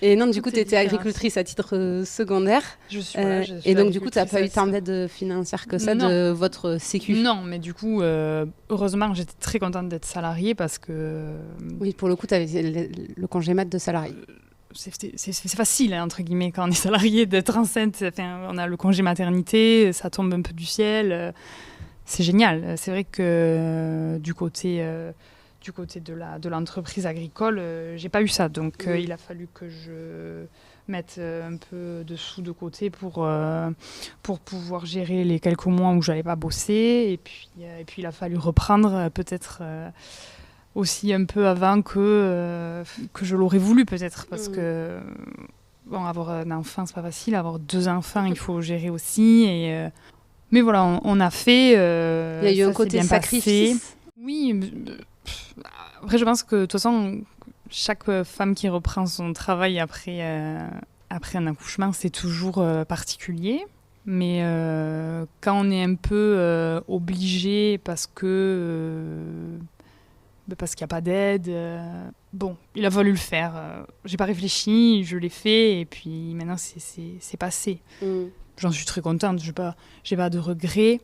Et non, du coup, tu étais agricultrice à titre secondaire. Je suis et donc, du coup, tu n'as pas eu tant d'aide financière que ça de votre sécu. Non, mais du coup, heureusement, j'étais très contente d'être salariée parce que... Oui, pour le coup, tu avais le congé mat de salarié. C'est facile, hein, entre guillemets, quand on est salarié, d'être enceinte. Enfin, on a le congé maternité, ça tombe un peu du ciel. C'est génial. C'est vrai que du côté du côté de l'entreprise agricole, j'ai pas eu ça. Donc, il a fallu que je mette un peu de sous de côté pour pouvoir gérer les quelques mois où j'allais pas bosser. Et puis il a fallu reprendre peut-être aussi un peu avant que je l'aurais voulu peut-être. Parce que bon, avoir un enfant, c'est pas facile. Avoir 2 enfants, il faut gérer aussi. Mais voilà, on a fait. Il y a eu un côté sacrifice. Passé. Oui. Après, je pense que de toute façon, chaque femme qui reprend son travail après un accouchement, c'est toujours particulier. Mais quand on est un peu obligé parce qu'il n'y a pas d'aide, bon, il a fallu le faire. J'ai pas réfléchi, je l'ai fait et puis maintenant c'est passé. J'en suis très contente, j'ai pas de regrets.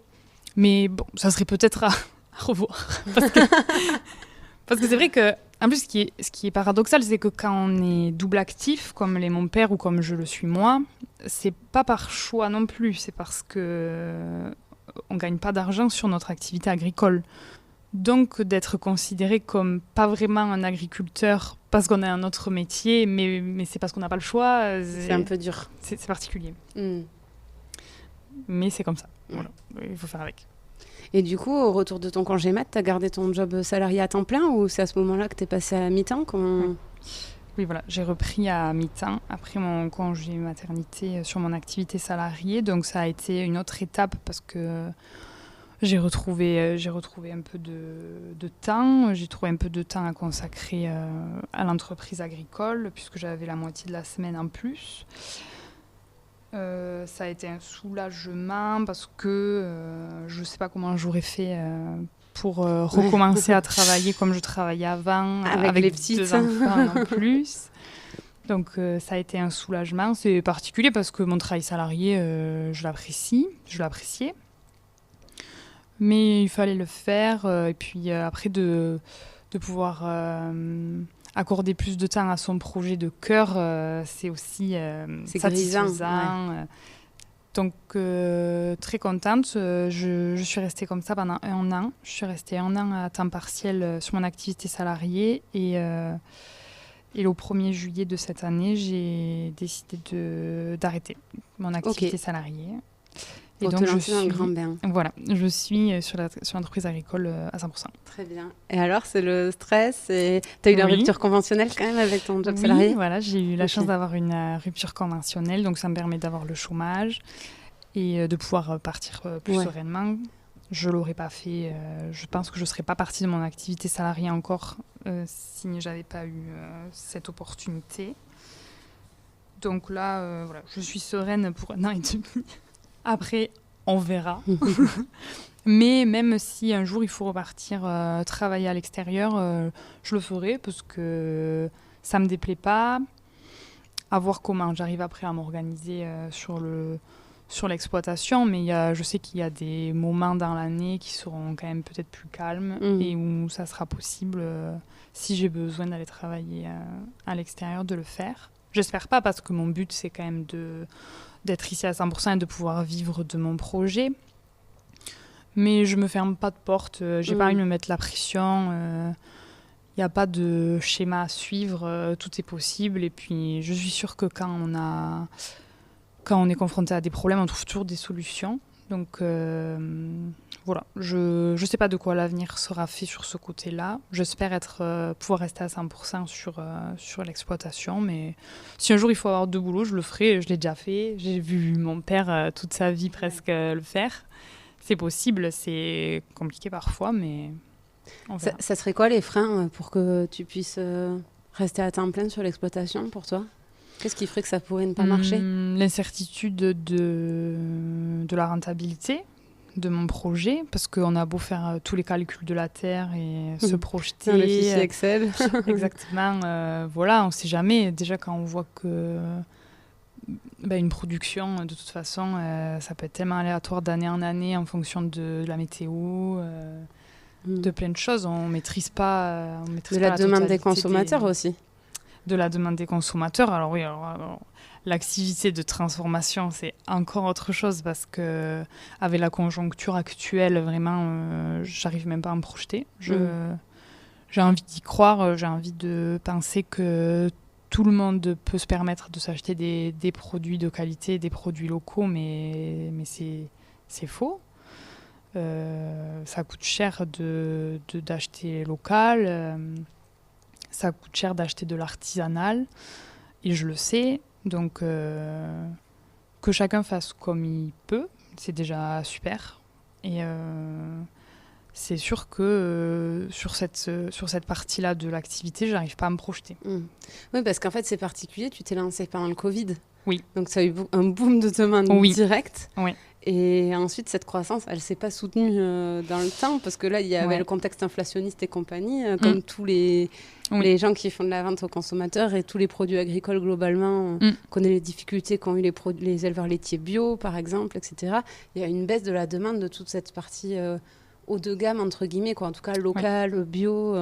Mais bon, ça serait peut-être à revoir. Parce que c'est vrai que, en plus, ce qui est paradoxal, c'est que quand on est double actif, comme l'est mon père ou comme je le suis moi, c'est pas par choix non plus, c'est parce que on gagne pas d'argent sur notre activité agricole. Donc, d'être considéré comme pas vraiment un agriculteur parce qu'on a un autre métier, mais c'est parce qu'on n'a pas le choix. C'est un peu dur. C'est particulier. Mais c'est comme ça. Voilà. Il faut faire avec. Et du coup, au retour de ton congé mat, tu as gardé ton job salarié à temps plein ou c'est à ce moment-là que tu es passé à mi-temps Oui, voilà, j'ai repris à mi-temps après mon congé maternité sur mon activité salariée. Donc ça a été une autre étape parce que j'ai retrouvé un peu de temps. J'ai trouvé un peu de temps à consacrer à l'entreprise agricole puisque j'avais la moitié de la semaine en plus. Ça a été un soulagement parce que je ne sais pas comment j'aurais fait pour recommencer à travailler comme je travaillais avant, avec les petites 2 enfants en plus. Donc ça a été un soulagement. C'est particulier parce que mon travail salarié, je l'appréciais. Mais il fallait le faire. Et puis après, de pouvoir accorder plus de temps à son projet de cœur, c'est aussi satisfaisant. Ouais. Donc, très contente. Je suis restée comme ça pendant 1 an. Je suis restée 1 an à temps partiel sur mon activité salariée. Et au 1er juillet de cette année, j'ai décidé d'arrêter mon activité salariée. Et donc, je suis un grand bain. Voilà, je suis sur l'entreprise agricole à 100%. Très bien. Et alors, c'est le stress tu as eu la rupture conventionnelle quand même avec ton job salarié ? Oui, voilà, j'ai eu la chance d'avoir une rupture conventionnelle, donc ça me permet d'avoir le chômage et de pouvoir partir plus sereinement. Je ne l'aurais pas fait, je pense que je ne serais pas partie de mon activité salariée encore si je n'avais pas eu cette opportunité. Donc là, voilà, je suis sereine pour 1 an et demi. Après, on verra. Mais même si un jour il faut repartir travailler à l'extérieur, je le ferai parce que ça ne me déplaît pas. À voir comment j'arrive après à m'organiser sur l'exploitation. Mais je sais qu'il y a des moments dans l'année qui seront quand même peut-être plus calmes et où ça sera possible, si j'ai besoin d'aller travailler à l'extérieur, de le faire. J'espère pas parce que mon but, c'est quand même d'être ici à 100% et de pouvoir vivre de mon projet. Mais je me ferme pas de porte. J'ai pas envie de me mettre la pression. Il n'y a pas de schéma à suivre. Tout est possible. Et puis, je suis sûre que quand on est confronté à des problèmes, on trouve toujours des solutions. Donc, voilà. Je ne sais pas de quoi l'avenir sera fait sur ce côté-là. J'espère pouvoir rester à 100% sur l'exploitation. Mais si un jour il faut avoir 2 boulots, je le ferai. Je l'ai déjà fait. J'ai vu mon père toute sa vie presque le faire. C'est possible. C'est compliqué parfois, mais on verra. Ça serait quoi les freins pour que tu puisses rester à temps plein sur l'exploitation pour toi ? Qu'est-ce qui ferait que ça pourrait ne pas marcher ? L'incertitude de la rentabilité de mon projet, parce qu'on a beau faire tous les calculs de la terre et se projeter. Le fichier Excel. Exactement. Voilà, on ne sait jamais. Déjà, quand on voit que une production, de toute façon, ça peut être tellement aléatoire d'année en année en fonction de la météo, de plein de choses. On ne maîtrise pas. De la demande des consommateurs aussi. De la demande des consommateurs. Alors oui, l'activité de transformation, c'est encore autre chose parce que avec la conjoncture actuelle, vraiment, j'arrive même pas à me projeter. Je j'ai envie d'y croire, j'ai envie de penser que tout le monde peut se permettre de s'acheter des produits de qualité, des produits locaux, mais c'est faux. Ça coûte cher d'acheter local, ça coûte cher d'acheter de l'artisanal, et je le sais, donc que chacun fasse comme il peut, c'est déjà super. Et c'est sûr que sur cette partie-là de l'activité, j'arrive pas à me projeter. Oui, parce qu'en fait, c'est particulier, tu t'es lancé pendant le Covid. Oui. Donc ça a eu un boom de demande directe. Oui. Et ensuite, cette croissance, elle ne s'est pas soutenue dans le temps, parce que là, il y avait le contexte inflationniste et compagnie, comme tous les gens qui font de la vente aux consommateurs et tous les produits agricoles globalement. On connaît les difficultés qu'ont eu les éleveurs laitiers bio, par exemple, etc. Il y a une baisse de la demande de toute cette partie haut de gamme, entre guillemets, quoi. En tout cas, local, bio.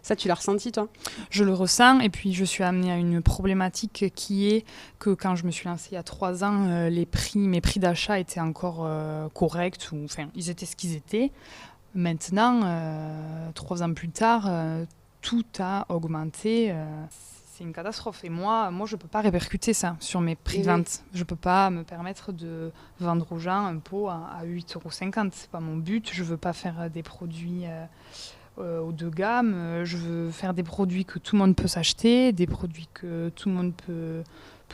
Ça, tu l'as ressenti, toi ? Je le ressens, et puis je suis amenée à une problématique qui est que quand je me suis lancée il y a 3 ans, mes prix d'achat étaient encore corrects, ils étaient ce qu'ils étaient. Maintenant, 3 ans plus tard, tout a augmenté. C'est une catastrophe. Et moi, je ne peux pas répercuter ça sur mes prix de vente. Je ne peux pas me permettre de vendre aux gens un pot à 8,50 €. Ce n'est pas mon but. Je ne veux pas faire des produits haut de gamme. Je veux faire des produits que tout le monde peut s'acheter, des produits que tout le monde peut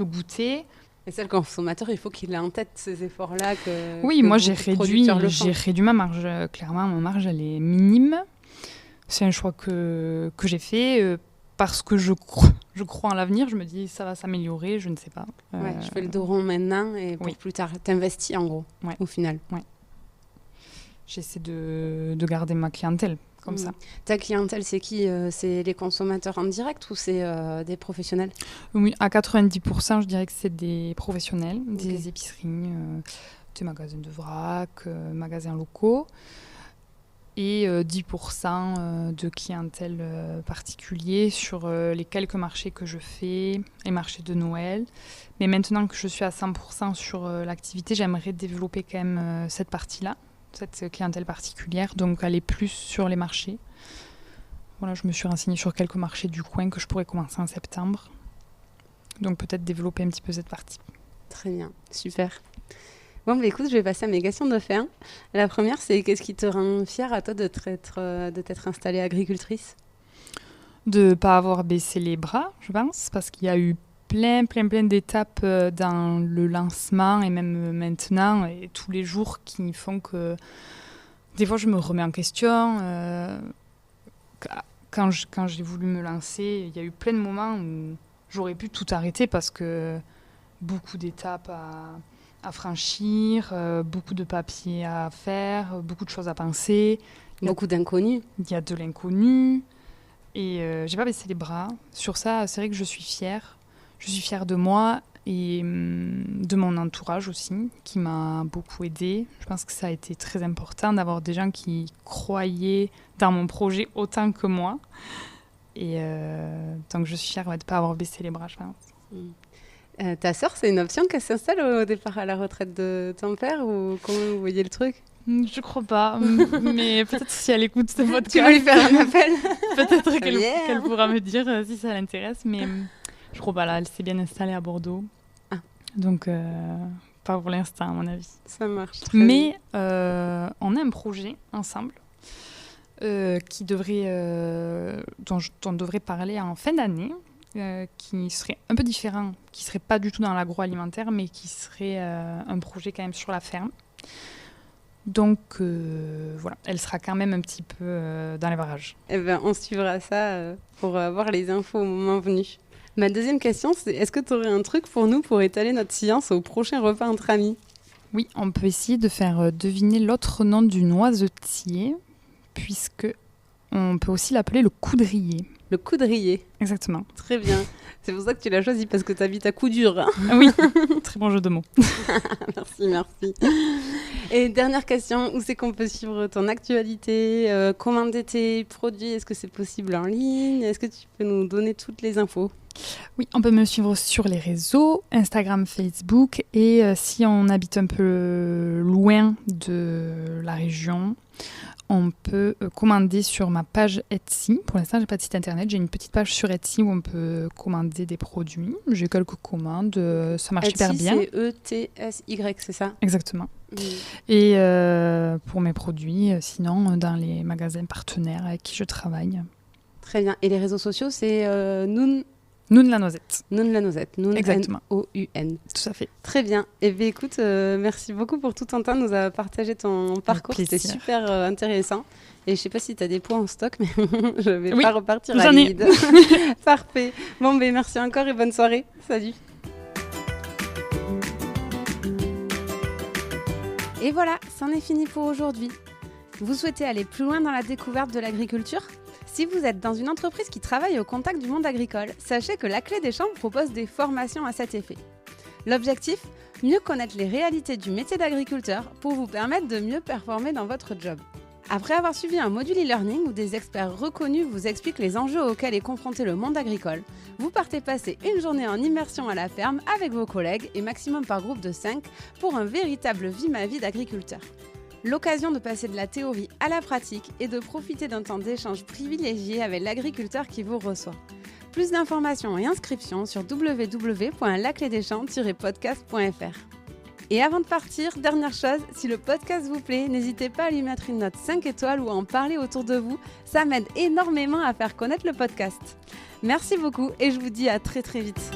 goûter. Et ça, le consommateur, il faut qu'il ait en tête ces efforts-là. Moi, j'ai réduit ma marge. Clairement, ma marge, elle est minime. C'est un choix que j'ai fait parce que je crois en l'avenir. Je me dis, ça va s'améliorer, je ne sais pas. Je fais le dos rond maintenant et pour plus tard. T'investis, en gros, au final. Ouais. J'essaie de garder ma clientèle comme ça. Ta clientèle, c'est qui ? C'est les consommateurs en direct ou c'est des professionnels ? Oui, à 90%, je dirais que c'est des professionnels, des épiceries, des magasins de vrac, magasins locaux. Et 10% de clientèle particulier sur les quelques marchés que je fais, les marchés de Noël. Mais maintenant que je suis à 100% sur l'activité, j'aimerais développer quand même cette partie-là, cette clientèle particulière, donc aller plus sur les marchés. Voilà, je me suis renseignée sur quelques marchés du coin que je pourrais commencer en septembre. Donc peut-être développer un petit peu cette partie. Très bien, super. Bon, écoute, je vais passer à mes questions de fin. La première, c'est qu'est-ce qui te rend fière à toi de t'être installée agricultrice ? De ne pas avoir baissé les bras, je pense, parce qu'il y a eu plein d'étapes dans le lancement et même maintenant, et tous les jours qui font que des fois je me remets en question. Quand j'ai voulu me lancer, il y a eu plein de moments où j'aurais pu tout arrêter parce que beaucoup d'étapes à franchir, beaucoup de papiers à faire, beaucoup de choses à penser. Beaucoup d'inconnus. Il y a de l'inconnu. Et j'ai pas baissé les bras. Sur ça, c'est vrai que je suis fière. Je suis fière de moi et de mon entourage aussi, qui m'a beaucoup aidée. Je pense que ça a été très important d'avoir des gens qui croyaient dans mon projet autant que moi. Et donc je suis fière de ne pas avoir baissé les bras, je pense. Ta sœur, c'est une option qu'elle s'installe au départ à la retraite de ton père ou comment vous voyez le truc ? Je crois pas, mais peut-être si elle écoute ce podcast, tu vas lui faire un appel. Peut-être qu'elle pourra me dire si ça l'intéresse, mais je crois pas là, elle s'est bien installée à Bordeaux, donc pas pour l'instant à mon avis. Ça marche. Mais on a un projet ensemble qui devrait, dont on devrait parler en fin d'année. Qui serait un peu différent, qui serait pas du tout dans l'agroalimentaire, mais qui serait un projet quand même sur la ferme. Donc voilà, elle sera quand même un petit peu dans les barrages. Eh ben, on suivra ça pour avoir les infos au moment venu. Ma deuxième question, c'est est-ce que tu aurais un truc pour nous pour étaler notre science au prochain repas entre amis ? Oui, on peut essayer de faire deviner l'autre nom du noisetier, puisque on peut aussi l'appeler le coudrier. Le coudrier. Exactement. Très bien. C'est pour ça que tu l'as choisi, parce que tu habites à Coudure. Oui, très bon jeu de mots. Merci. Et dernière question, où c'est qu'on peut suivre ton actualité, commander tes produits ? Est-ce que c'est possible en ligne ? Est-ce que tu peux nous donner toutes les infos ? Oui, on peut me suivre sur les réseaux, Instagram, Facebook, et si on habite un peu loin de la région, on peut commander sur ma page Etsy. Pour l'instant, j'ai pas de site internet. J'ai une petite page sur Etsy où on peut commander des produits. J'ai quelques commandes. Ça marche Etsy, super bien. c'est E-T-S-Y, c'est ça? Exactement. Et pour mes produits, sinon, dans les magasins partenaires avec qui je travaille. Très bien. Et les réseaux sociaux, c'est Noun La Noisette. Noun la Noisette. Noun, Exactement. N-O-U-N. Tout à fait. Très bien. Eh bien, écoute, merci beaucoup pour tout ton temps. Nous avoir partagé ton parcours. C'était super intéressant. Et je ne sais pas si tu as des points en stock, mais je ne vais pas repartir à vide. Parfait. Bon, ben merci encore et bonne soirée. Salut. Et voilà, c'en est fini pour aujourd'hui. Vous souhaitez aller plus loin dans la découverte de l'agriculture ? Si vous êtes dans une entreprise qui travaille au contact du monde agricole, sachez que la Clé des Champs propose des formations à cet effet. L'objectif ? Mieux connaître les réalités du métier d'agriculteur pour vous permettre de mieux performer dans votre job. Après avoir suivi un module e-learning où des experts reconnus vous expliquent les enjeux auxquels est confronté le monde agricole, vous partez passer une journée en immersion à la ferme avec vos collègues et maximum par groupe de 5 pour un véritable vie-ma-vie d'agriculteur. L'occasion de passer de la théorie à la pratique et de profiter d'un temps d'échange privilégié avec l'agriculteur qui vous reçoit. Plus d'informations et inscriptions sur www.laclédeschamps-podcast.fr. Et avant de partir, dernière chose, si le podcast vous plaît, n'hésitez pas à lui mettre une note 5 étoiles ou à en parler autour de vous. Ça m'aide énormément à faire connaître le podcast. Merci beaucoup et je vous dis à très très vite.